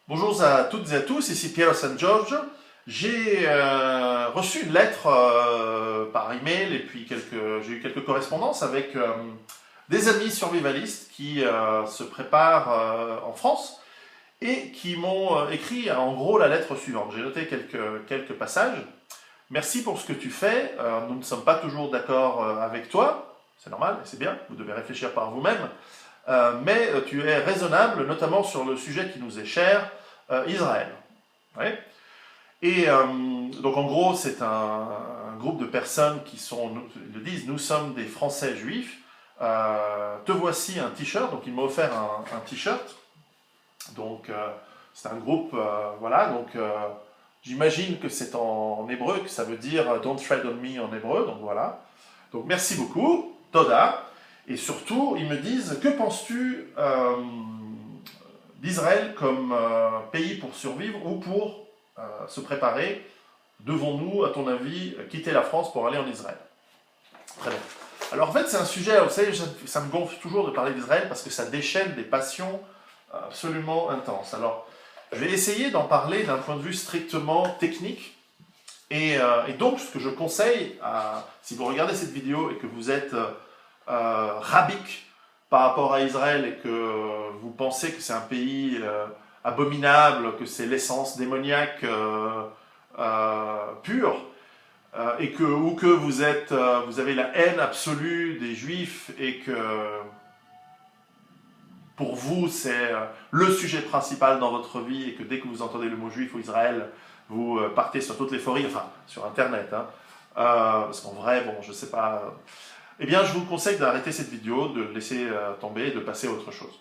Bonjour à toutes et à tous, ici Piero San Giorgio. J'ai reçu une lettre par email et puis j'ai eu quelques correspondances avec des amis survivalistes qui se préparent en France et qui m'ont écrit en gros la lettre suivante. J'ai noté quelques passages. Merci pour ce que tu fais. Nous ne sommes pas toujours d'accord avec toi. C'est normal, c'est bien, vous devez réfléchir par vous-même. Mais tu es raisonnable, notamment sur le sujet qui nous est cher, Israël. Ouais. Et donc en gros, c'est un groupe de personnes qui le disent, nous sommes des Français juifs. Te voici un t-shirt, donc il m'a offert un t-shirt. Donc c'est un groupe, voilà, donc j'imagine que c'est en hébreu, que ça veut dire Don't tread on me en hébreu, donc voilà. Donc merci beaucoup, Toda. Et surtout, ils me disent, que penses-tu d'Israël comme pays pour survivre ou pour se préparer? Devons-nous, à ton avis, quitter la France pour aller en Israël? Très bien. Alors en fait, c'est un sujet, vous savez, ça me gonfle toujours de parler d'Israël parce que ça déchaîne des passions absolument intenses. Alors, je vais essayer d'en parler d'un point de vue strictement technique. Et donc, ce que je conseille, si vous regardez cette vidéo et que vous êtes rabbik par rapport à Israël et que vous pensez que c'est un pays abominable, que c'est l'essence démoniaque pure, ou que vous avez la haine absolue des Juifs et que pour vous c'est le sujet principal dans votre vie et que dès que vous entendez le mot juif ou Israël, vous partez sur toutes les fories, enfin sur Internet, hein, parce qu'en vrai, bon, je sais pas. Eh bien, je vous conseille d'arrêter cette vidéo, de laisser tomber et de passer à autre chose.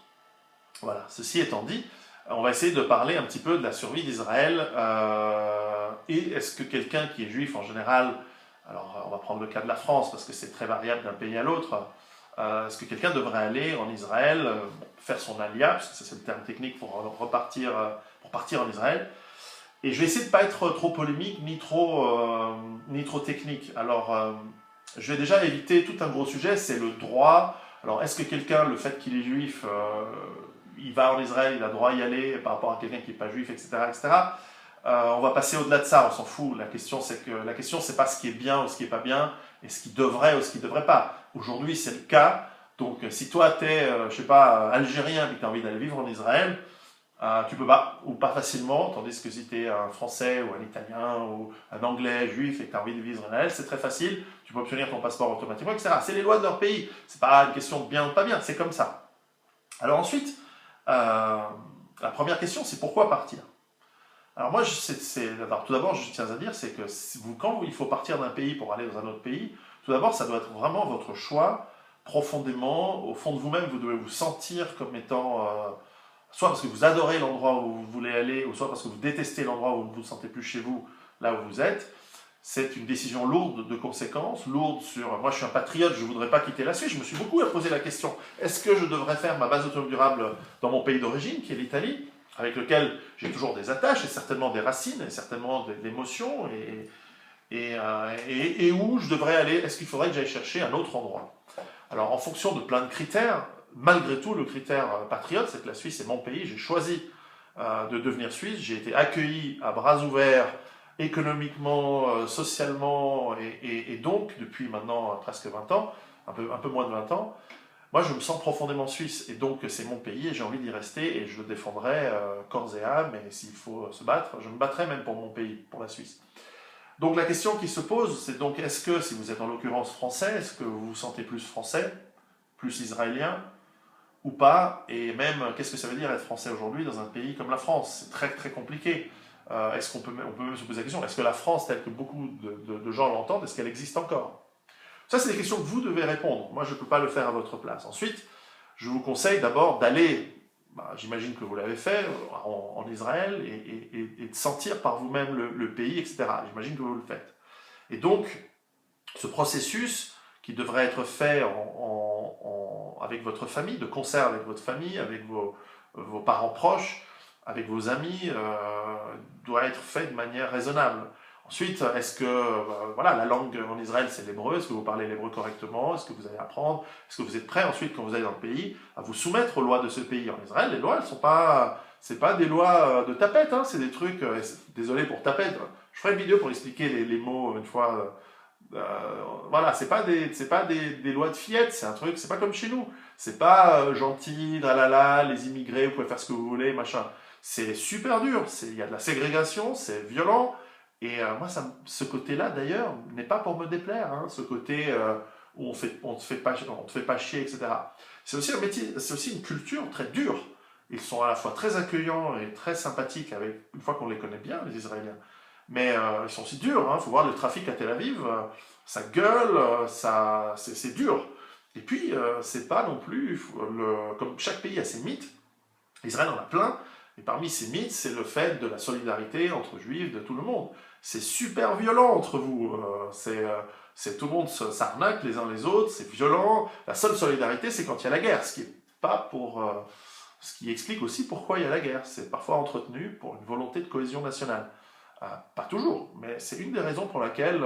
Voilà, ceci étant dit, on va essayer de parler un petit peu de la survie d'Israël. Et est-ce que quelqu'un qui est juif en général, alors on va prendre le cas de la France parce que c'est très variable d'un pays à l'autre, est-ce que quelqu'un devrait aller en Israël, faire son alia, parce que c'est le terme technique pour partir en Israël. Et je vais essayer de ne pas être trop polémique ni trop technique. Alors, je vais déjà éviter tout un gros sujet, c'est le droit. Alors, est-ce que quelqu'un, le fait qu'il est juif, il va en Israël, il a droit d'y aller par rapport à quelqu'un qui n'est pas juif, etc., etc. On va passer au-delà de ça, on s'en fout. La question, c'est pas ce qui est bien ou ce qui n'est pas bien, et ce qui devrait ou ce qui ne devrait pas. Aujourd'hui, c'est le cas. Donc, si toi, tu es, je sais pas, algérien et que tu as envie d'aller vivre en Israël, tu peux pas, ou pas facilement, tandis que si tu es un Français ou un Italien ou un Anglais juif et que tu as envie de vivre en Israël, c'est très facile, tu peux obtenir ton passeport automatiquement, etc. C'est les lois de leur pays, c'est pas une question de bien ou pas bien, c'est comme ça. Alors ensuite, la première question, c'est pourquoi partir? Alors moi, tout d'abord, je tiens à dire, c'est que quand il faut partir d'un pays pour aller dans un autre pays, tout d'abord, ça doit être vraiment votre choix, profondément, au fond de vous-même, vous devez vous sentir comme étant... soit parce que vous adorez l'endroit où vous voulez aller, ou soit parce que vous détestez l'endroit où vous ne vous sentez plus chez vous, là où vous êtes. C'est une décision lourde de conséquences, lourde sur... Moi, je suis un patriote, je ne voudrais pas quitter la Suisse. Je me suis beaucoup posé la question, est-ce que je devrais faire ma base autonome durable dans mon pays d'origine, qui est l'Italie, avec lequel j'ai toujours des attaches, et certainement des racines, et certainement de l'émotion, et où je devrais aller, est-ce qu'il faudrait que j'aille chercher un autre endroit? Alors, en fonction de plein de critères, malgré tout, le critère patriote, c'est que la Suisse est mon pays. J'ai choisi de devenir suisse. J'ai été accueilli à bras ouverts, économiquement, socialement, et donc, depuis maintenant presque 20 ans, un peu moins de 20 ans, moi, je me sens profondément suisse. Et donc, c'est mon pays et j'ai envie d'y rester et je le défendrai corps et âme. Et s'il faut se battre, je me battrai même pour mon pays, pour la Suisse. Donc, la question qui se pose, c'est donc, est-ce que, si vous êtes en l'occurrence français, est-ce que vous vous sentez plus français, plus israélien, ou pas, et même qu'est-ce que ça veut dire être français aujourd'hui dans un pays comme la France? C'est très très compliqué. Est-ce qu'on peut même se poser la question, est-ce que la France, telle que beaucoup de gens l'entendent, est-ce qu'elle existe encore? Ça, c'est des questions que vous devez répondre. Moi, je ne peux pas le faire à votre place. Ensuite, je vous conseille d'abord d'aller, j'imagine que vous l'avez fait, en Israël, et de sentir par vous-même le pays, etc. J'imagine que vous le faites. Et donc, ce processus qui devrait être fait avec votre famille, de concert avec votre famille, avec vos parents proches, avec vos amis, doit être fait de manière raisonnable. Ensuite, est-ce que, voilà, la langue en Israël, c'est l'hébreu, est-ce que vous parlez l'hébreu correctement, est-ce que vous allez apprendre, est-ce que vous êtes prêt ensuite, quand vous allez dans le pays, à vous soumettre aux lois de ce pays? En Israël, les lois, elles sont pas... C'est pas des lois de tapette, hein, c'est des trucs, désolé pour tapette, je ferai une vidéo pour expliquer les mots une fois. Voilà, c'est pas des lois de fillette, c'est un truc, c'est pas comme chez nous. C'est pas gentil, là, les immigrés, vous pouvez faire ce que vous voulez, machin. C'est super dur, il y a de la ségrégation, c'est violent. Et moi, ce côté-là, d'ailleurs, n'est pas pour me déplaire, hein, ce côté où on te fait pas chier, etc. C'est aussi un métier, c'est aussi une culture très dure. Ils sont à la fois très accueillants et très sympathiques une fois qu'on les connaît bien, les Israéliens. Mais ils sont aussi durs, il faut voir le trafic à Tel Aviv, ça gueule, c'est dur. Et puis, c'est pas non plus, comme chaque pays a ses mythes, Israël en a plein, et parmi ces mythes, c'est le fait de la solidarité entre juifs, de tout le monde. C'est super violent entre vous, tout le monde s'arnaque les uns les autres, c'est violent. La seule solidarité, c'est quand il y a la guerre, ce qui explique aussi pourquoi il y a la guerre. C'est parfois entretenu pour une volonté de cohésion nationale. Pas toujours, mais c'est une des raisons pour laquelle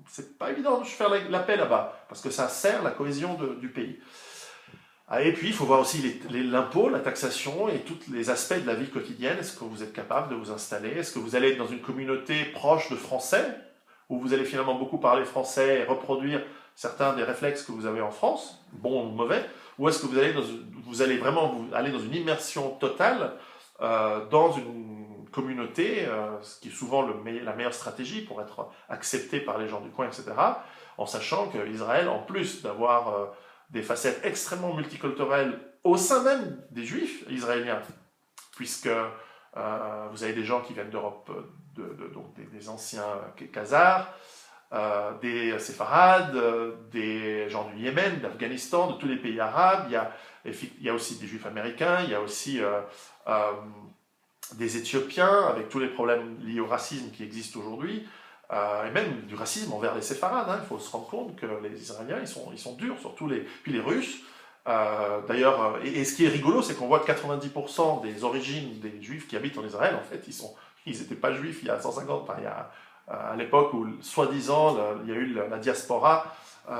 c'est pas évident de faire la paix là-bas, parce que ça sert la cohésion du pays. Et puis, il faut voir aussi l'impôt, la taxation et tous les aspects de la vie quotidienne. Est-ce que vous êtes capable de vous installer? Est-ce que vous allez être dans une communauté proche de Français, où vous allez finalement beaucoup parler français et reproduire certains des réflexes que vous avez en France, bons ou mauvais? Ou est-ce que vous allez vraiment aller dans une immersion totale dans une communauté, ce qui est souvent la meilleure stratégie pour être accepté par les gens du coin, etc., en sachant qu'Israël, en plus d'avoir des facettes extrêmement multiculturelles au sein même des juifs israéliens, puisque vous avez des gens qui viennent d'Europe, donc des anciens Khazars, des séfarades, des gens du Yémen, d'Afghanistan, de tous les pays arabes. Il y a aussi des juifs américains, il y a aussi des Éthiopiens, avec tous les problèmes liés au racisme qui existent aujourd'hui, et même du racisme envers les séfarades. Il faut se rendre compte que les Israéliens, ils sont durs, surtout puis les Russes. D'ailleurs, et ce qui est rigolo, c'est qu'on voit que 90% des origines des Juifs qui habitent en Israël, en fait, ils n'étaient pas Juifs il y a 150, à l'époque où, soi-disant, il y a eu la diaspora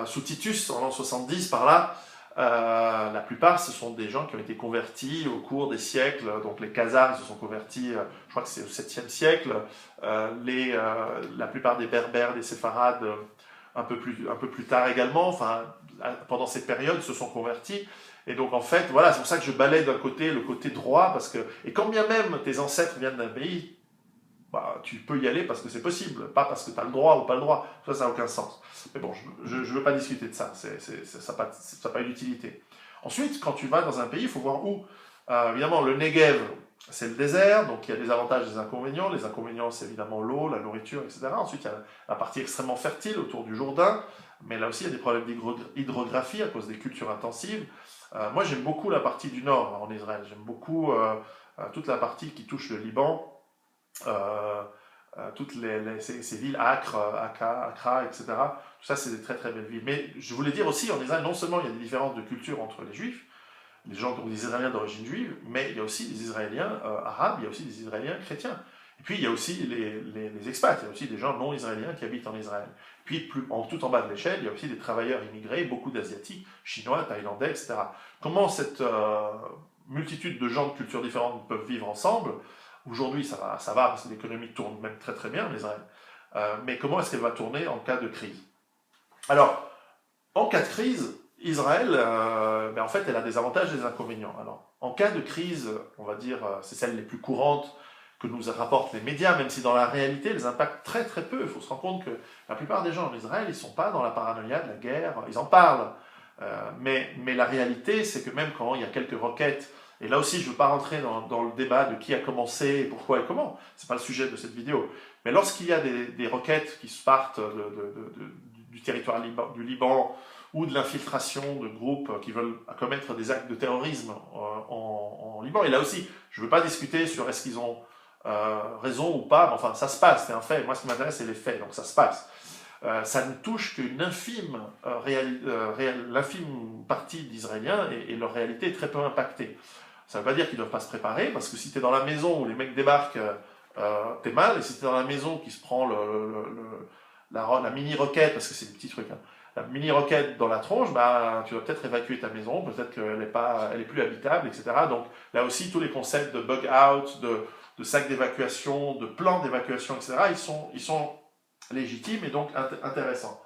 sous Titus en l'an 70, par là. La plupart, ce sont des gens qui ont été convertis au cours des siècles. Donc les Khazars, ils se sont convertis, je crois que c'est au 7e siècle. La plupart des Berbères, des Séfarades, un peu plus tard également, pendant cette période, se sont convertis. Et donc en fait, voilà, c'est pour ça que je balaie d'un côté le côté droit, et quand bien même tes ancêtres viennent d'un pays, tu peux y aller parce que c'est possible, pas parce que tu as le droit ou pas le droit. Ça n'a aucun sens. Mais bon, je ne veux pas discuter de ça, ça n'a pas d'utilité. Ensuite, quand tu vas dans un pays, il faut voir où. Évidemment, le Negev, c'est le désert, donc il y a des avantages et des inconvénients. Les inconvénients, c'est évidemment l'eau, la nourriture, etc. Ensuite, il y a la partie extrêmement fertile autour du Jourdain, mais là aussi, il y a des problèmes d'hydrographie à cause des cultures intensives. Moi, j'aime beaucoup la partie du nord en Israël. J'aime beaucoup toute la partie qui touche le Liban. Toutes ces villes, Accra, etc. Tout ça, c'est des très très belles villes. Mais je voulais dire aussi, en Israël, non seulement il y a des différences de culture entre les Juifs, les gens qui ont des Israéliens d'origine juive, mais il y a aussi des Israéliens arabes, il y a aussi des Israéliens chrétiens. Et puis il y a aussi les expats, il y a aussi des gens non israéliens qui habitent en Israël. Puis tout en bas de l'échelle, il y a aussi des travailleurs immigrés, beaucoup d'Asiatiques, Chinois, Thaïlandais, etc. Comment cette multitude de gens de cultures différentes peuvent vivre ensemble? Aujourd'hui, ça va parce que l'économie tourne même très très bien en Israël. Mais comment est-ce qu'elle va tourner en cas de crise? Alors, en cas de crise, Israël, en fait, elle a des avantages et des inconvénients. Alors, en cas de crise, on va dire, c'est celles les plus courantes que nous rapportent les médias, même si dans la réalité, elles impactent très très peu. Il faut se rendre compte que la plupart des gens en Israël, ils ne sont pas dans la paranoïa de la guerre, ils en parlent. Mais la réalité, c'est que même quand il y a quelques roquettes, et là aussi, je ne veux pas rentrer dans le débat de qui a commencé, et pourquoi et comment, ce n'est pas le sujet de cette vidéo, mais lorsqu'il y a des roquettes qui partent du territoire du Liban, ou de l'infiltration de groupes qui veulent commettre des actes de terrorisme en Liban, et là aussi, je ne veux pas discuter sur est-ce qu'ils ont raison ou pas, mais enfin, ça se passe, c'est un fait, moi ce qui m'intéresse, c'est les faits, donc ça se passe. Ça ne touche qu'une infime partie d'Israéliens, et leur réalité est très peu impactée. Ça ne veut pas dire qu'ils ne doivent pas se préparer, parce que si tu es dans la maison où les mecs débarquent, t'es mal, et si tu es dans la maison qui se prend la mini-roquette, parce que c'est des petits trucs, la mini-roquette dans la tronche, bah, tu vas peut-être évacuer ta maison, peut-être elle est plus habitable, etc. Donc là aussi, tous les concepts de bug out, de sac d'évacuation, de plan d'évacuation, etc., ils sont légitimes et donc intéressants.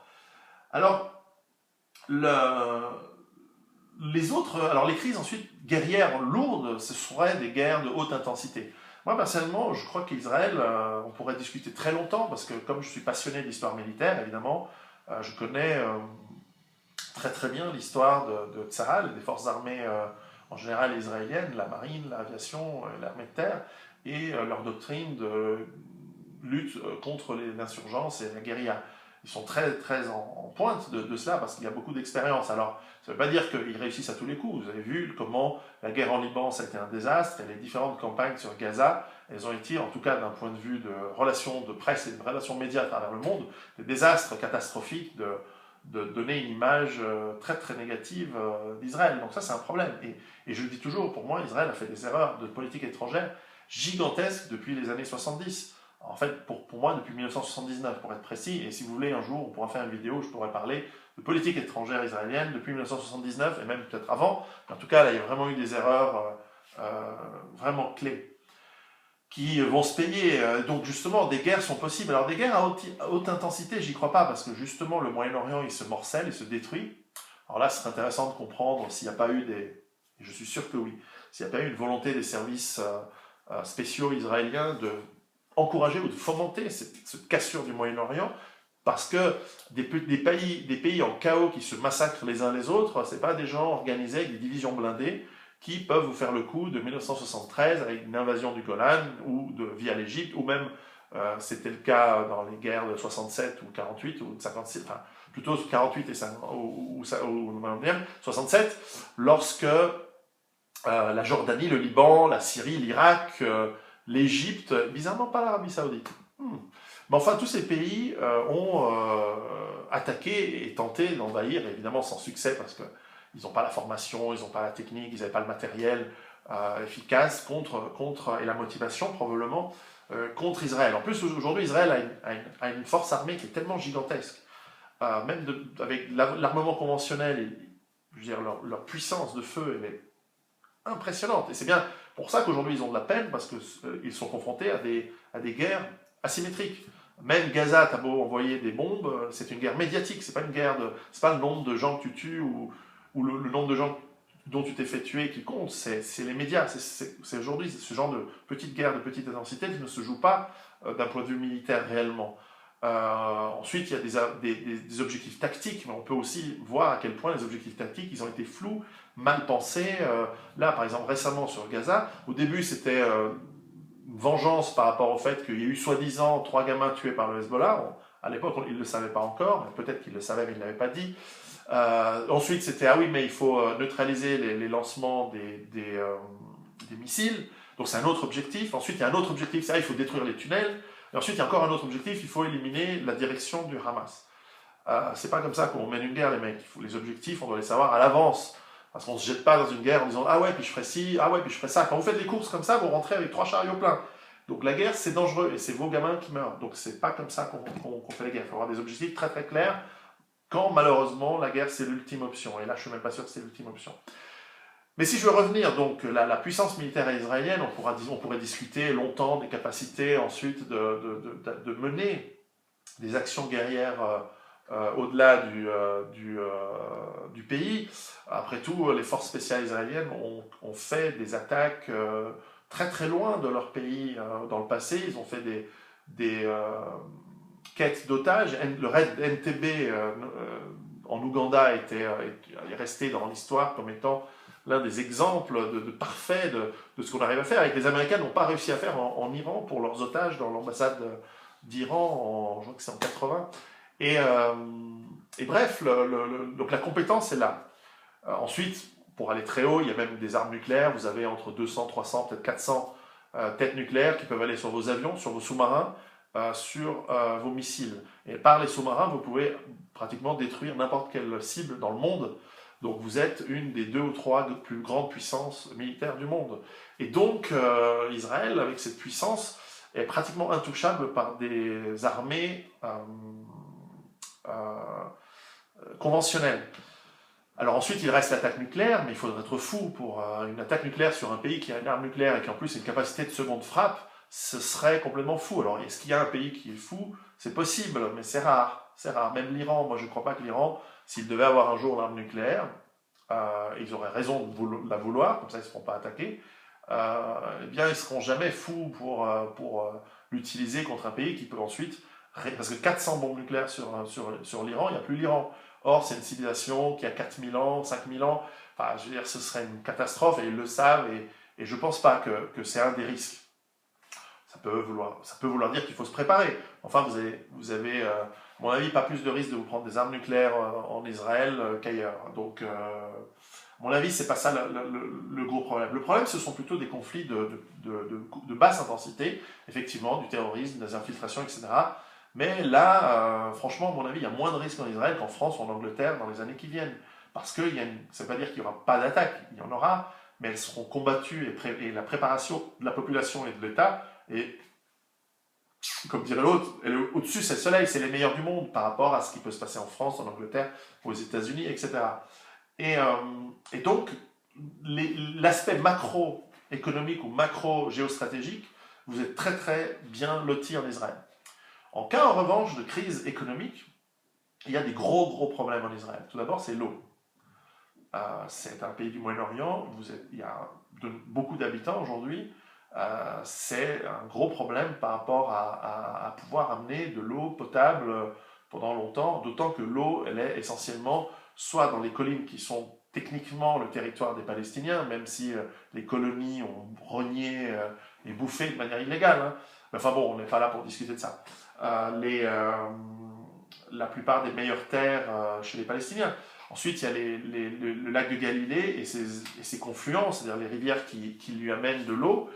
Alors, les crises ensuite guerrières lourdes, ce seraient des guerres de haute intensité. Moi, personnellement, je crois qu'Israël, on pourrait discuter très longtemps, parce que comme je suis passionné d'histoire militaire, évidemment, je connais très très bien l'histoire de Tsahal, des forces armées en général israéliennes, la marine, l'aviation, l'armée de terre, et leur doctrine de lutte contre l'insurgence et la guérilla. Ils sont très très en pointe de cela parce qu'il y a beaucoup d'expérience. Alors, ça ne veut pas dire qu'ils réussissent à tous les coups. Vous avez vu comment la guerre en Liban, ça a été un désastre, et les différentes campagnes sur Gaza, elles ont été, en tout cas d'un point de vue de relations de presse et de relations médias à travers le monde, des désastres catastrophiques de donner une image très très négative d'Israël. Donc ça, c'est un problème. Et je le dis toujours, pour moi, Israël a fait des erreurs de politique étrangère gigantesques depuis les années 70. En fait, pour moi, depuis 1979, pour être précis, et si vous voulez, un jour, on pourra faire une vidéo où je pourrais parler de politique étrangère israélienne depuis 1979, et même peut-être avant. En tout cas, là, il y a vraiment eu des erreurs vraiment clés qui vont se payer. Donc, justement, des guerres sont possibles. Alors, des guerres à haute intensité, j'y crois pas, parce que justement, le Moyen-Orient, il se morcelle, il se détruit. Alors là, ce serait intéressant de comprendre s'il n'y a pas eu je suis sûr que oui, s'il n'y a pas eu une volonté des services spéciaux israéliens de encourager ou de fomenter cette cassure du Moyen-Orient, parce que des pays en chaos qui se massacrent les uns les autres, ce n'est pas des gens organisés avec des divisions blindées qui peuvent vous faire le coup de 1973 avec une invasion du Golan ou via l'Égypte, ou même c'était le cas dans les guerres de 67 ou 48 ou de 56, enfin plutôt 48 et 67, lorsque la Jordanie, le Liban, la Syrie, l'Irak, l'Égypte, bizarrement pas l'Arabie Saoudite. Mais enfin, tous ces pays ont attaqué et tenté d'envahir, évidemment sans succès, parce qu'ils n'ont pas la formation, ils n'ont pas la technique, ils n'avaient pas le matériel efficace et la motivation probablement contre Israël. En plus, aujourd'hui, Israël a une force armée qui est tellement gigantesque, même avec l'armement conventionnel, et, je veux dire, leur puissance de feu, elle est impressionnante. Et c'est bien pour ça qu'aujourd'hui ils ont de la peine, parce qu'ils sont confrontés à des guerres asymétriques. Même Gaza, t'as beau envoyer des bombes, c'est une guerre médiatique, c'est pas une guerre c'est pas le nombre de gens que tu tues ou le nombre de gens dont tu t'es fait tuer qui compte, c'est les médias. C'est aujourd'hui ce genre de petite guerre de petite intensité qui ne se joue pas d'un point de vue militaire réellement. Ensuite, il y a des objectifs tactiques, mais on peut aussi voir à quel point les objectifs tactiques, ils ont été flous, mal pensés. Là, par exemple, récemment sur Gaza, au début, c'était une vengeance par rapport au fait qu'il y a eu soi-disant 3 gamins tués par le Hezbollah. À l'époque, ils ne le savaient pas encore, peut-être qu'ils le savaient, mais ils ne l'avaient pas dit. Ensuite, c'était, ah oui, mais il faut neutraliser les lancements des missiles. Donc c'est un autre objectif. Ensuite, il y a un autre objectif, c'est il faut détruire les tunnels. Et ensuite, il y a encore un autre objectif, il faut éliminer la direction du Hamas. C'est pas comme ça qu'on mène une guerre, les mecs. Les objectifs, on doit les savoir à l'avance. Parce qu'on ne se jette pas dans une guerre en disant « Ah ouais, puis je ferai ci, ah ouais, puis je ferai ça ». Quand vous faites des courses comme ça, vous rentrez avec 3 chariots pleins. Donc la guerre, c'est dangereux, et c'est vos gamins qui meurent. Donc c'est pas comme ça qu'on fait la guerre. Il faut avoir des objectifs très très clairs, quand malheureusement, la guerre, c'est l'ultime option. Et là, je suis même pas sûr que c'est l'ultime option. Mais si je veux revenir, donc, la puissance militaire israélienne, on pourrait discuter longtemps des capacités ensuite de mener des actions guerrières au-delà du pays. Après tout, les forces spéciales israéliennes ont fait des attaques très très loin de leur pays dans le passé. Ils ont fait des quêtes d'otages. Le raid NTB en Ouganda est resté dans l'histoire comme étant l'un des exemples parfaits de ce qu'on arrive à faire, et que les Américains n'ont pas réussi à faire en Iran pour leurs otages dans l'ambassade d'Iran, je crois que c'est en 80. Et bref, donc la compétence est là. Ensuite, pour aller très haut, il y a même des armes nucléaires. Vous avez entre 200, 300, peut-être 400 têtes nucléaires qui peuvent aller sur vos avions, sur vos sous-marins, sur vos missiles. Et par les sous-marins, vous pouvez pratiquement détruire n'importe quelle cible dans le monde. Donc vous êtes une des 2 ou 3 plus grandes puissances militaires du monde. Et donc Israël, avec cette puissance, est pratiquement intouchable par des armées conventionnelle. Alors ensuite, il reste l'attaque nucléaire, mais il faudrait être fou pour une attaque nucléaire sur un pays qui a une arme nucléaire et qui en plus a une capacité de seconde frappe, ce serait complètement fou. Alors est-ce qu'il y a un pays qui est fou? C'est possible, mais c'est rare. C'est rare. Même l'Iran, moi je ne crois pas que l'Iran, s'il devait avoir un jour l'arme nucléaire, ils auraient raison de la vouloir, comme ça ils ne seront pas attaqués, eh bien ils ne seront jamais fous pour l'utiliser contre un pays qui peut ensuite... Parce que 400 bombes nucléaires sur l'Iran, il n'y a plus l'Iran. Or, c'est une civilisation qui a 4000 ans, 5000 ans. Enfin, je veux dire, ce serait une catastrophe et ils le savent et je ne pense pas que c'est un des risques. Ça peut vouloir dire qu'il faut se préparer. Enfin, vous avez à mon avis, pas plus de risque de vous prendre des armes nucléaires en Israël qu'ailleurs. Donc, à mon avis, c'est pas ça le gros problème. Le problème, ce sont plutôt des conflits de basse intensité, effectivement, du terrorisme, des infiltrations, etc. Mais là, franchement, à mon avis, il y a moins de risques en Israël qu'en France ou en Angleterre dans les années qui viennent. Parce que ça ne veut pas dire qu'il n'y aura pas d'attaque, il y en aura, mais elles seront combattues et la préparation de la population et de l'État est, comme dirait l'autre, au-dessus, c'est le soleil, c'est les meilleurs du monde par rapport à ce qui peut se passer en France, en Angleterre, aux États-Unis, etc. Et donc, l'aspect macro-économique ou macro-géostratégique, vous êtes très très bien loti en Israël. En cas, en revanche, de crise économique, il y a des gros problèmes en Israël. Tout d'abord, c'est l'eau. C'est un pays du Moyen-Orient, il y a beaucoup d'habitants aujourd'hui. C'est un gros problème par rapport à pouvoir amener de l'eau potable pendant longtemps, d'autant que l'eau, elle est essentiellement soit dans les collines qui sont techniquement le territoire des Palestiniens, même si les colonies ont rogné et bouffé de manière illégale. Hein. Enfin bon, on n'est pas là pour discuter de ça. La plupart des meilleures terres chez les Palestiniens. Ensuite, il y a le lac de Galilée et ses confluents, c'est-à-dire les rivières qui lui amènent de l'eau,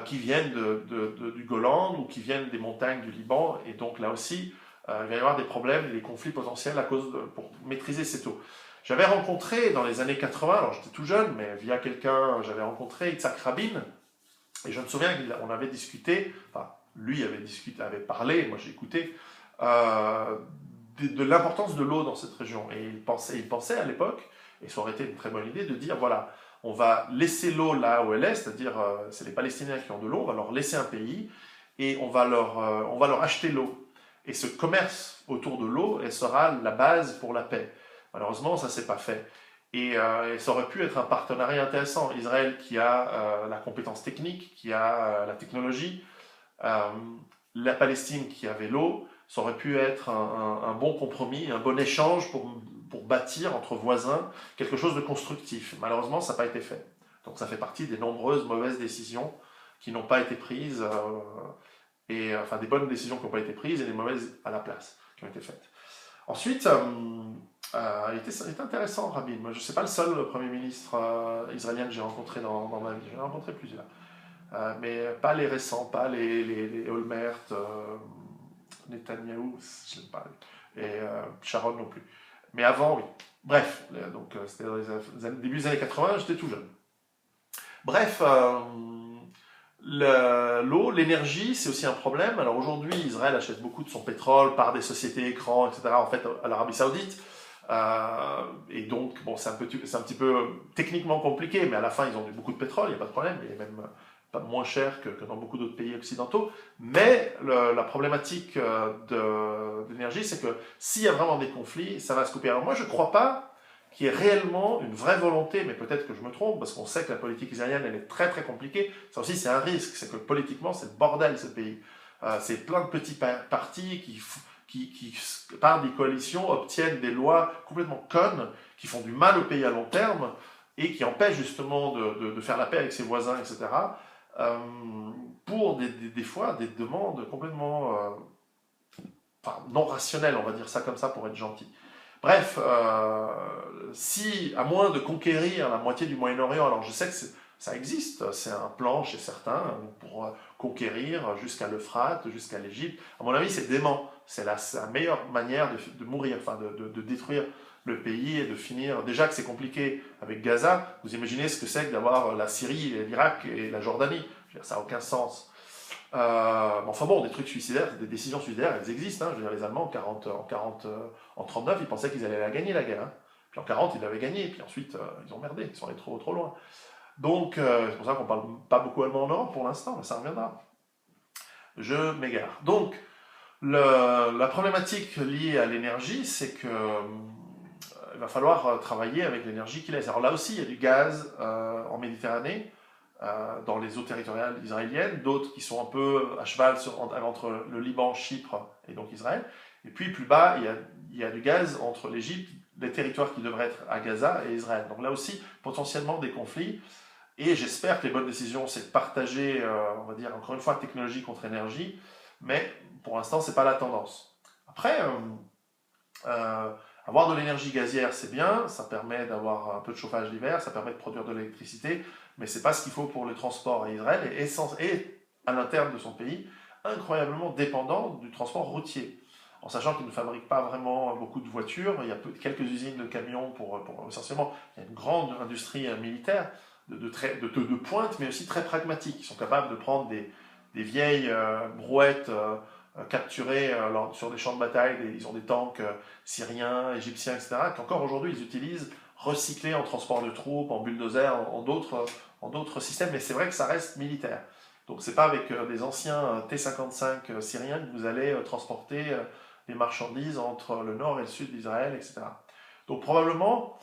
qui viennent du Golan ou qui viennent des montagnes du Liban. Et donc là aussi, il va y avoir des problèmes et des conflits potentiels pour maîtriser cette eau. J'avais rencontré dans les années 80, alors j'étais tout jeune, mais via quelqu'un, j'avais rencontré Yitzhak Rabin, et je me souviens qu'on avait discuté, enfin, lui avait parlé, moi j'ai écouté, de l'importance de l'eau dans cette région. Et il pensait à l'époque, et ça aurait été une très bonne idée, de dire, voilà, on va laisser l'eau là où elle est, c'est-à-dire c'est les Palestiniens qui ont de l'eau, on va leur laisser un pays, et on va leur acheter l'eau. Et ce commerce autour de l'eau, elle sera la base pour la paix. Malheureusement, ça ne s'est pas fait. Et ça aurait pu être un partenariat intéressant. Israël qui a la compétence technique, qui a la technologie, la Palestine qui avait l'eau, ça aurait pu être un bon compromis, un bon échange pour bâtir entre voisins quelque chose de constructif. Malheureusement, ça n'a pas été fait. Donc ça fait partie des nombreuses mauvaises décisions qui n'ont pas été prises, enfin des bonnes décisions qui n'ont pas été prises et des mauvaises à la place qui ont été faites. Ensuite, il était intéressant, Rabin. Moi, je ne suis pas le seul Premier ministre israélien que j'ai rencontré dans ma vie. J'en ai rencontré plusieurs. Mais pas les récents, pas les Olmert, Netanyahou, je ne sais pas, et Sharon non plus. Mais avant, oui. Bref, donc c'était dans les début des années 80, j'étais tout jeune. Bref, l'eau, l'énergie, c'est aussi un problème. Alors aujourd'hui, Israël achète beaucoup de son pétrole par des sociétés écrans, etc., en fait, à l'Arabie Saoudite. Et donc, bon, c'est un petit peu techniquement compliqué, mais à la fin, ils ont beaucoup de pétrole, il n'y a pas de problème, il est même pas moins cher que dans beaucoup d'autres pays occidentaux. Mais la problématique d'énergie, c'est que s'il y a vraiment des conflits, ça va se couper. Alors moi, je ne crois pas qu'il y ait réellement une vraie volonté, mais peut-être que je me trompe, parce qu'on sait que la politique israélienne, elle est très très compliquée. Ça aussi, c'est un risque, c'est que politiquement, c'est le bordel, ce pays. C'est plein de petits partis qui, par des coalitions, obtiennent des lois complètement connes, qui font du mal au pays à long terme, et qui empêchent justement de faire la paix avec ses voisins, etc., pour des fois des demandes complètement non rationnelles, on va dire ça comme ça pour être gentil. Bref, si, à moins de conquérir la moitié du Moyen-Orient, alors je sais que ça existe, c'est un plan chez certains pour conquérir jusqu'à l'Euphrate, jusqu'à l'Égypte. À mon avis, c'est dément. C'est la meilleure manière de mourir, enfin de détruire le pays et de finir. Déjà que c'est compliqué avec Gaza, vous imaginez ce que c'est que d'avoir la Syrie, l'Irak et la Jordanie. Ça n'a aucun sens. Enfin bon, des trucs suicidaires, des décisions suicidaires, elles existent. Hein. Je veux dire, les Allemands, en 39, ils pensaient qu'ils allaient la gagner, la guerre. Hein. Puis en 40, ils l'avaient gagnée. Puis ensuite, ils ont merdé. Ils sont allés trop loin. Donc, c'est pour ça qu'on parle pas beaucoup allemand en Europe pour l'instant, mais ça reviendra. Je m'égare. Donc, la problématique liée à l'énergie, c'est que il va falloir travailler avec l'énergie qui laisse. Alors là aussi, il y a du gaz en Méditerranée, dans les eaux territoriales israéliennes, d'autres qui sont un peu à cheval entre le Liban, Chypre et donc Israël. Et puis plus bas, il y a du gaz entre l'Égypte, les territoires qui devraient être à Gaza et Israël. Donc là aussi, potentiellement des conflits. Et j'espère que les bonnes décisions, c'est de partager, on va dire, encore une fois, technologie contre énergie. Mais pour l'instant, ce n'est pas la tendance. Après, avoir de l'énergie gazière, c'est bien, ça permet d'avoir un peu de chauffage l'hiver, ça permet de produire de l'électricité, mais ce n'est pas ce qu'il faut pour le transport. Et Israël est, à l'interne de son pays, incroyablement dépendant du transport routier. En sachant qu'il ne fabrique pas vraiment beaucoup de voitures, il y a quelques usines de camions essentiellement, il y a une grande industrie militaire de pointe, mais aussi très pragmatique. Ils sont capables de prendre des vieilles brouettes capturés sur des champs de bataille, ils ont des tanks syriens, égyptiens, etc., qu'encore aujourd'hui ils utilisent, recyclés en transport de troupes, en bulldozer, en d'autres systèmes, mais c'est vrai que ça reste militaire. Donc c'est pas avec des anciens T-55 syriens que vous allez transporter les marchandises entre le nord et le sud d'Israël, etc. Donc probablement,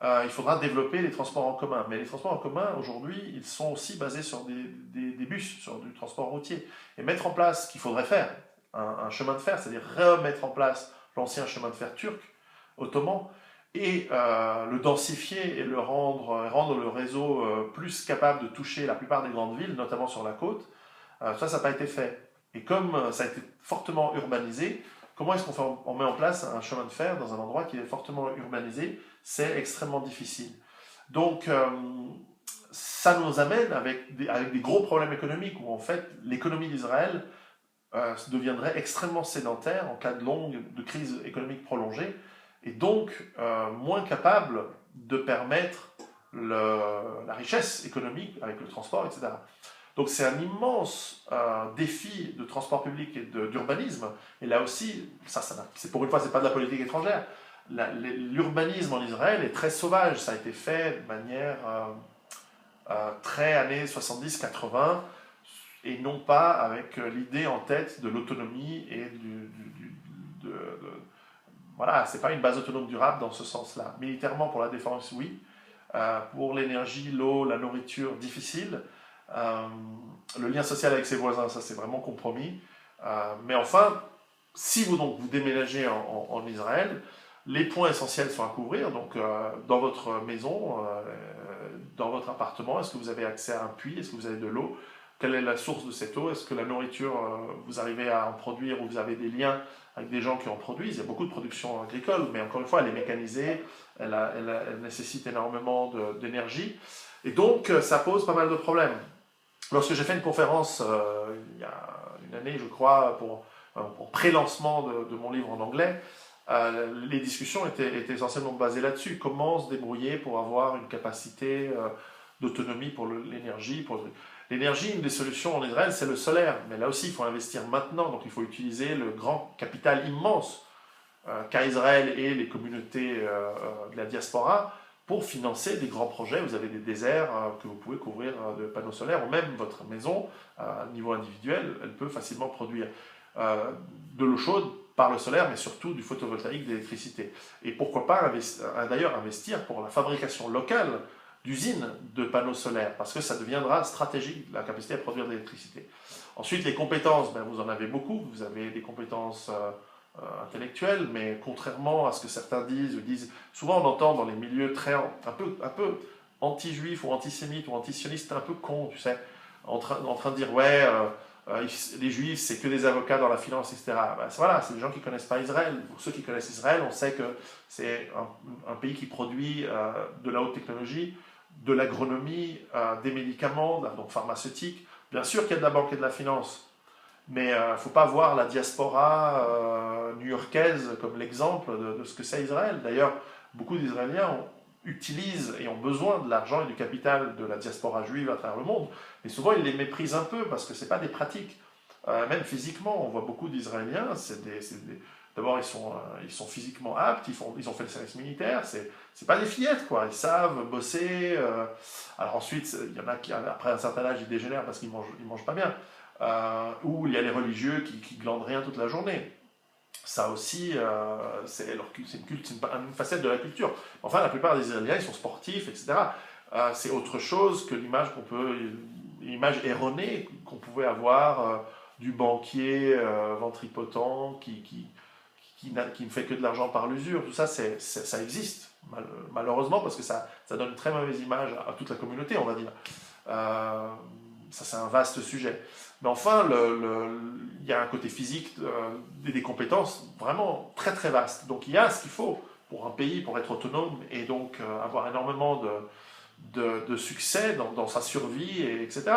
il faudra développer les transports en commun. Mais les transports en commun, aujourd'hui, ils sont aussi basés sur des bus, sur du transport routier. Et mettre en place ce qu'il faudrait faire, un chemin de fer, c'est-à-dire remettre en place l'ancien chemin de fer turc, ottoman, et le densifier et rendre le réseau plus capable de toucher la plupart des grandes villes, notamment sur la côte, ça n'a pas été fait. Et comme ça a été fortement urbanisé, comment est-ce qu'on met en place un chemin de fer dans un endroit qui est fortement urbanisé? C'est extrêmement difficile. Donc, ça nous amène avec des gros problèmes économiques où, en fait, l'économie d'Israël deviendrait extrêmement sédentaire en cas de crise économique prolongée et donc moins capable de permettre la richesse économique avec le transport, etc. Donc c'est un immense défi de transport public et d'urbanisme. Et là aussi, c'est pour une fois, c'est pas de la politique étrangère. L'urbanisme en Israël est très sauvage. Ça a été fait de manière très années 70-80 et non pas avec l'idée en tête de l'autonomie et voilà, c'est pas une base autonome durable dans ce sens-là. Militairement, pour la défense, oui. Pour l'énergie, l'eau, la nourriture, difficile. Le lien social avec ses voisins, ça c'est vraiment compromis. Mais enfin, si vous déménagez en Israël, les points essentiels sont à couvrir. Donc, dans votre maison, dans votre appartement, est-ce que vous avez accès à un puits? Est-ce que vous avez de l'eau? Quelle est la source de cette eau? Est-ce que la nourriture, vous arrivez à en produire ou vous avez des liens avec des gens qui en produisent? Il y a beaucoup de production agricole, mais encore une fois, elle est mécanisée, elle nécessite énormément d'énergie. Et donc, ça pose pas mal de problèmes. Lorsque j'ai fait une conférence il y a une année, je crois, pour pré-lancement de mon livre en anglais, les discussions étaient essentiellement basées là-dessus. Comment se débrouiller pour avoir une capacité d'autonomie pour l'énergie. L'énergie, une des solutions en Israël, c'est le solaire. Mais là aussi, il faut investir maintenant. Donc il faut utiliser le grand capital immense qu'a Israël et les communautés de la diaspora pour financer des grands projets. Vous avez des déserts que vous pouvez couvrir de panneaux solaires, ou même votre maison, à niveau individuel, elle peut facilement produire de l'eau chaude par le solaire, mais surtout du photovoltaïque, d'électricité. Et pourquoi pas d'ailleurs investir pour la fabrication locale d'usines de panneaux solaires, parce que ça deviendra stratégique, la capacité à produire de l'électricité. Ensuite, les compétences, vous en avez beaucoup, vous avez des compétences intellectuelles, mais contrairement à ce que certains disent, souvent on entend dans les milieux un peu anti-juifs ou antisémites ou antisionistes, un peu cons, tu sais, en train de dire, ouais, les juifs, c'est que des avocats dans la finance, etc. Voilà, c'est des gens qui ne connaissent pas Israël. Pour ceux qui connaissent Israël, on sait que c'est un pays qui produit de la haute technologie, de l'agronomie, des médicaments, donc pharmaceutiques. Bien sûr qu'il y a de la banque et de la finance, mais il ne faut pas voir la diaspora new-yorkaise comme l'exemple de ce que c'est Israël. D'ailleurs, beaucoup d'Israéliens utilisent et ont besoin de l'argent et du capital de la diaspora juive à travers le monde, mais souvent ils les méprisent un peu parce que ce n'est pas des pratiques. même physiquement. On voit beaucoup d'Israéliens, d'abord ils sont physiquement aptes, ils ont fait le service militaire, c'est pas des fillettes, quoi. Ils savent bosser. Alors ensuite, il y en a qui, après un certain âge, ils dégénèrent parce qu'ils mangent pas bien. Ou il y a les religieux qui glandent rien toute la journée. Ça aussi, c'est une facette de la culture. Enfin, la plupart des Israéliens, ils sont sportifs, etc. C'est autre chose que l'image erronée qu'on pouvait avoir du banquier ventripotent qui ne fait que de l'argent par l'usure. Tout ça, ça existe, malheureusement, parce que ça donne une très mauvaise image à toute la communauté, on va dire. Ça, c'est un vaste sujet. Mais enfin, il y a un côté physique des compétences vraiment très très vaste. Donc il y a ce qu'il faut pour un pays, pour être autonome et donc avoir énormément de succès dans sa survie, etc.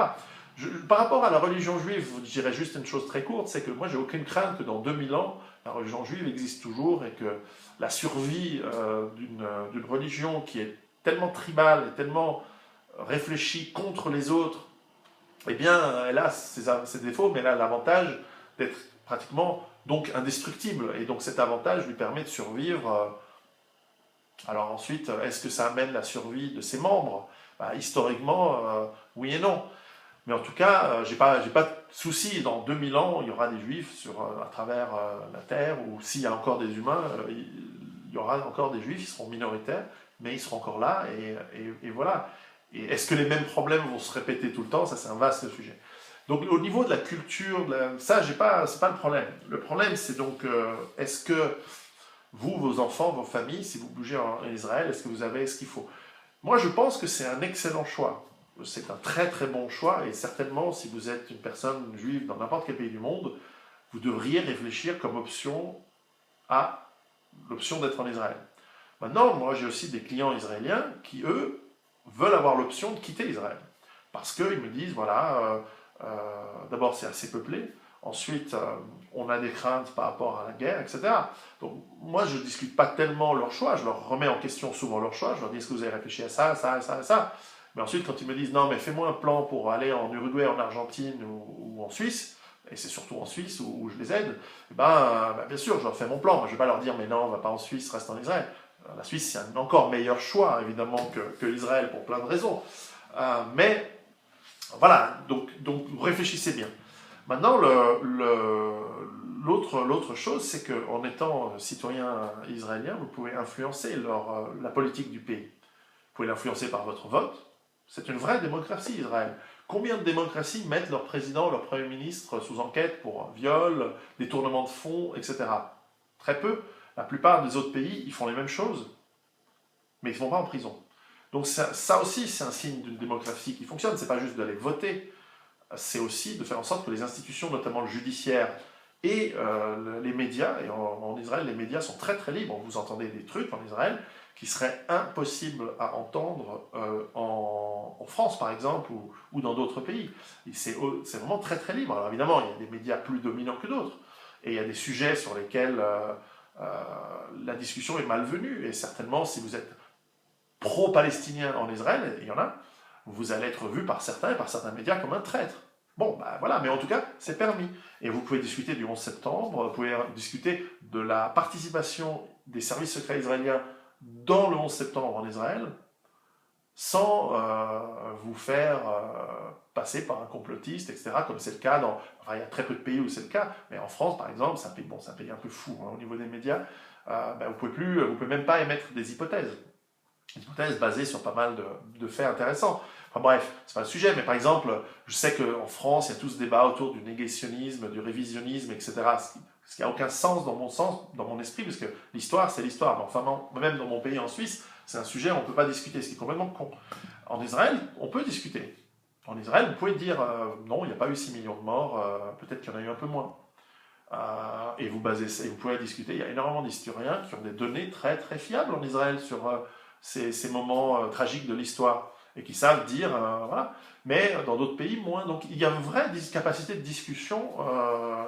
Par rapport à la religion juive, je dirais juste une chose très courte, c'est que moi j'ai aucune crainte que dans 2000 ans, la religion juive existe toujours et que la survie d'une religion qui est tellement tribale et tellement réfléchie contre les autres, eh bien, elle a ses défauts, mais elle a l'avantage d'être pratiquement donc indestructible. Et donc cet avantage lui permet de survivre. Alors ensuite, est-ce que ça amène la survie de ses membres? Historiquement, oui et non. Mais en tout cas, j'ai pas de souci. Dans 2000 ans, il y aura des juifs à travers la terre, ou s'il y a encore des humains, il y aura encore des juifs, ils seront minoritaires, mais ils seront encore là, et voilà. Et est-ce que les mêmes problèmes vont se répéter tout le temps? Ça, c'est un vaste sujet. Donc, au niveau de la culture, ça, c'est pas le problème. Le problème, c'est donc, est-ce que vous, vos enfants, vos familles, si vous bougez en Israël, est-ce que vous avez ce qu'il faut? Moi, je pense que c'est un excellent choix. C'est un très très bon choix, et certainement, si vous êtes une personne juive dans n'importe quel pays du monde, vous devriez réfléchir comme option à l'option d'être en Israël. Maintenant, moi, j'ai aussi des clients israéliens qui, eux, veulent avoir l'option de quitter Israël. Parce qu'ils me disent, voilà, d'abord c'est assez peuplé, ensuite on a des craintes par rapport à la guerre, etc. Donc moi je ne discute pas tellement leur choix, je leur remets en question souvent leur choix, je leur dis est-ce que vous avez réfléchi à ça, ça, ça, ça. Mais ensuite quand ils me disent non mais fais-moi un plan pour aller en Uruguay, en Argentine ou en Suisse, et c'est surtout en Suisse où je les aide, et bien sûr je leur fais mon plan, je ne vais pas leur dire mais non on ne va pas en Suisse, reste en Israël. La Suisse, c'est un encore meilleur choix, évidemment, que l'Israël, pour plein de raisons. Mais, voilà, donc vous réfléchissez bien. Maintenant, l'autre chose, c'est qu'en étant citoyen israélien, vous pouvez influencer la politique du pays. Vous pouvez l'influencer par votre vote. C'est une vraie démocratie, Israël. Combien de démocraties mettent leur président, leur premier ministre sous enquête pour viol, détournement de fonds, etc. Très peu. La plupart des autres pays, ils font les mêmes choses, mais ils ne vont pas en prison. Donc ça aussi, c'est un signe d'une démocratie qui fonctionne. Ce n'est pas juste d'aller voter, c'est aussi de faire en sorte que les institutions, notamment le judiciaire et les médias, et en Israël, les médias sont très très libres. Vous entendez des trucs en Israël qui seraient impossibles à entendre en France, par exemple, ou dans d'autres pays. C'est vraiment très très libre. Alors évidemment, il y a des médias plus dominants que d'autres, et il y a des sujets sur lesquels la discussion est malvenue, et certainement si vous êtes pro-palestinien en Israël, il y en a, vous allez être vu par certains et par certains médias comme un traître. Bon, voilà, mais en tout cas, c'est permis. Et vous pouvez discuter du 11 septembre, vous pouvez discuter de la participation des services secrets israéliens dans le 11 septembre en Israël, sans vous faire passer par un complotiste, etc., comme c'est le cas Enfin, il y a très peu de pays où c'est le cas, mais en France, par exemple, c'est un pays un peu fou au niveau des médias, vous pouvez même pas émettre des hypothèses basées sur pas mal de faits intéressants. Enfin bref, c'est pas le sujet, mais par exemple, je sais qu'en France, il y a tout ce débat autour du négationnisme, du révisionnisme, etc., ce qui n'a aucun sens dans mon esprit, parce que l'histoire, c'est l'histoire. Mais enfin, même dans mon pays, en Suisse, c'est un sujet, on ne peut pas discuter, ce qui est complètement con. En Israël, on peut discuter. En Israël, vous pouvez dire, non, il n'y a pas eu 6 millions de morts, peut-être qu'il y en a eu un peu moins. Et vous pouvez discuter. Il y a énormément d'historiens qui ont des données très très fiables en Israël sur ces moments tragiques de l'histoire, et qui savent dire, voilà. Mais dans d'autres pays, moins. Donc il y a une vraie capacité de discussion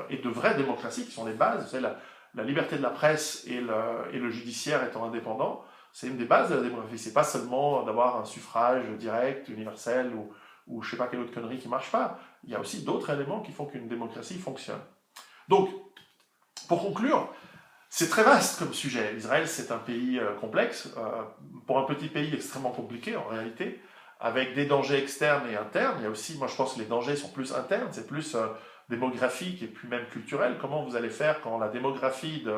et de vraie démocratie qui sont les bases. Vous savez, la liberté de la presse et le judiciaire étant indépendant, c'est une des bases de la démocratie. C'est pas seulement d'avoir un suffrage direct, universel, ou je ne sais pas quelle autre connerie qui ne marche pas. Il y a aussi d'autres éléments qui font qu'une démocratie fonctionne. Donc, pour conclure, c'est très vaste comme sujet. Israël, c'est un pays complexe, pour un petit pays extrêmement compliqué en réalité, avec des dangers externes et internes. Il y a aussi, moi je pense que les dangers sont plus internes, c'est plus démographique et puis même culturel. Comment vous allez faire quand la démographie de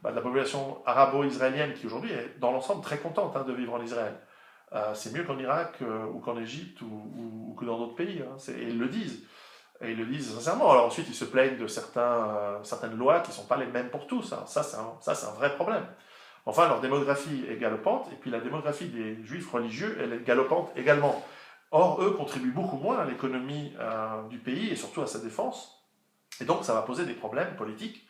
la population arabo-israélienne, qui aujourd'hui est dans l'ensemble très contente de vivre en Israël, c'est mieux qu'en Irak ou qu'en Égypte ou que dans d'autres pays, et ils le disent. Et ils le disent sincèrement. Alors ensuite, ils se plaignent de certaines lois qui ne sont pas les mêmes pour tous. Ça, c'est un vrai problème. Enfin, leur démographie est galopante, et puis la démographie des juifs religieux, elle est galopante également. Or, eux contribuent beaucoup moins à l'économie du pays, et surtout à sa défense. Et donc, ça va poser des problèmes politiques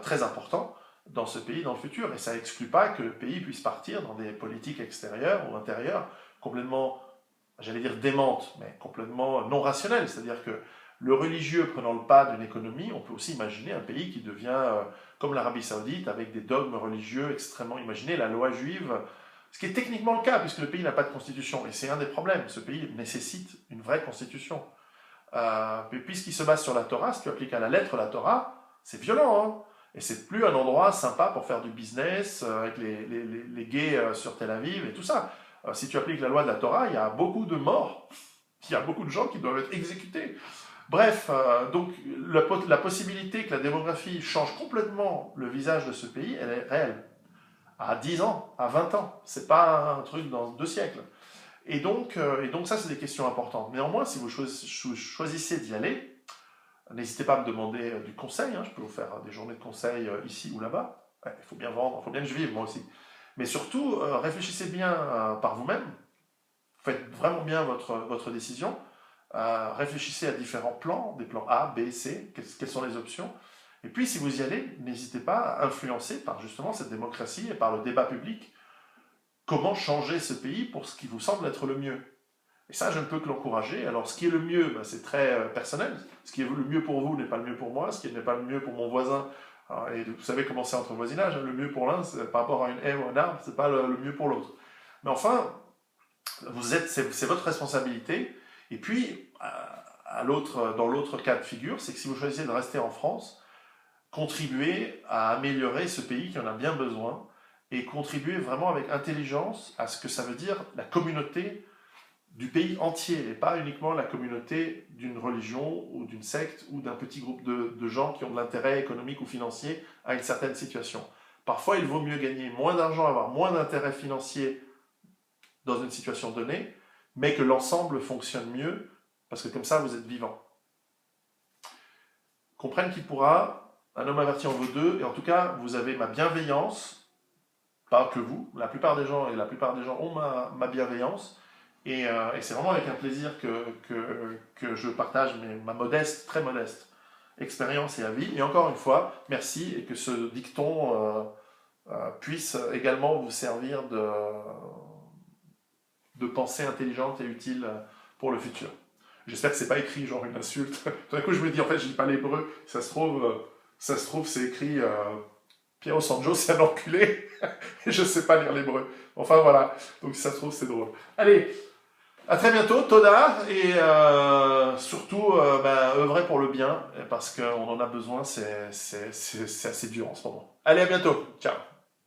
très importants dans ce pays dans le futur. Et ça n'exclut pas que le pays puisse partir dans des politiques extérieures ou intérieures complètement, j'allais dire démentes, mais complètement non rationnelles. C'est-à-dire que le religieux prenant le pas d'une économie, on peut aussi imaginer un pays qui devient comme l'Arabie Saoudite, avec des dogmes religieux extrêmement imaginés, la loi juive, ce qui est techniquement le cas, puisque le pays n'a pas de constitution. Et c'est un des problèmes. Ce pays nécessite une vraie constitution. Puisqu'il se base sur la Torah, si tu appliques à la lettre la Torah, c'est violent, et c'est plus un endroit sympa pour faire du business avec les gays sur Tel Aviv et tout ça. Si tu appliques la loi de la Torah, il y a beaucoup de morts, il y a beaucoup de gens qui doivent être exécutés. Bref, donc la possibilité que la démographie change complètement le visage de ce pays, elle est réelle. À 10 ans, à 20 ans, c'est pas un truc dans 2 siècles. Et donc ça, c'est des questions importantes. Néanmoins, si vous choisissez d'y aller, n'hésitez pas à me demander du conseil, je peux vous faire des journées de conseil ici ou là-bas. Il faut bien vendre, il faut bien que je vive moi aussi. Mais surtout, réfléchissez bien par vous-même, faites vraiment bien votre décision, réfléchissez à différents plans, des plans A, B, C, quelles sont les options. Et puis, si vous y allez, n'hésitez pas à influencer par justement cette démocratie et par le débat public, comment changer ce pays pour ce qui vous semble être le mieux. Et ça, je ne peux que l'encourager. Alors, ce qui est le mieux, c'est très personnel. Ce qui est le mieux pour vous n'est pas le mieux pour moi. Ce qui n'est pas le mieux pour mon voisin. Et vous savez comment c'est entre voisinage. Le mieux pour l'un, par rapport à une haie ou un arbre, c'est pas le mieux pour l'autre. Mais enfin, c'est votre responsabilité. Et puis, dans l'autre cas de figure, c'est que si vous choisissez de rester en France, contribuez à améliorer ce pays qui en a bien besoin et contribuez vraiment avec intelligence à ce que ça veut dire la communauté du pays entier, et pas uniquement la communauté d'une religion ou d'une secte ou d'un petit groupe de gens qui ont de l'intérêt économique ou financier à une certaine situation. Parfois, il vaut mieux gagner moins d'argent, avoir moins d'intérêt financier dans une situation donnée, mais que l'ensemble fonctionne mieux, parce que comme ça, vous êtes vivant. Comprenne qui pourra, un homme averti en vaut deux, et en tout cas, vous avez ma bienveillance, pas que vous, la plupart des gens ont ma bienveillance, et c'est vraiment avec un plaisir que je partage ma modeste, très modeste expérience et avis. Et encore une fois, merci, et que ce dicton puisse également vous servir de pensée intelligente et utile pour le futur. J'espère que c'est pas écrit genre une insulte. Tout d'un coup, je me dis, en fait, je lis pas l'hébreu. Ça se trouve, c'est écrit Piero Sanjo, c'est un enculé. Et je sais pas lire l'hébreu. Enfin, voilà. Donc, si ça se trouve, c'est drôle. Allez, à très bientôt, Toda. Et surtout, œuvrez pour le bien, parce qu'on en a besoin. C'est assez dur en ce moment. Allez, à bientôt. Ciao.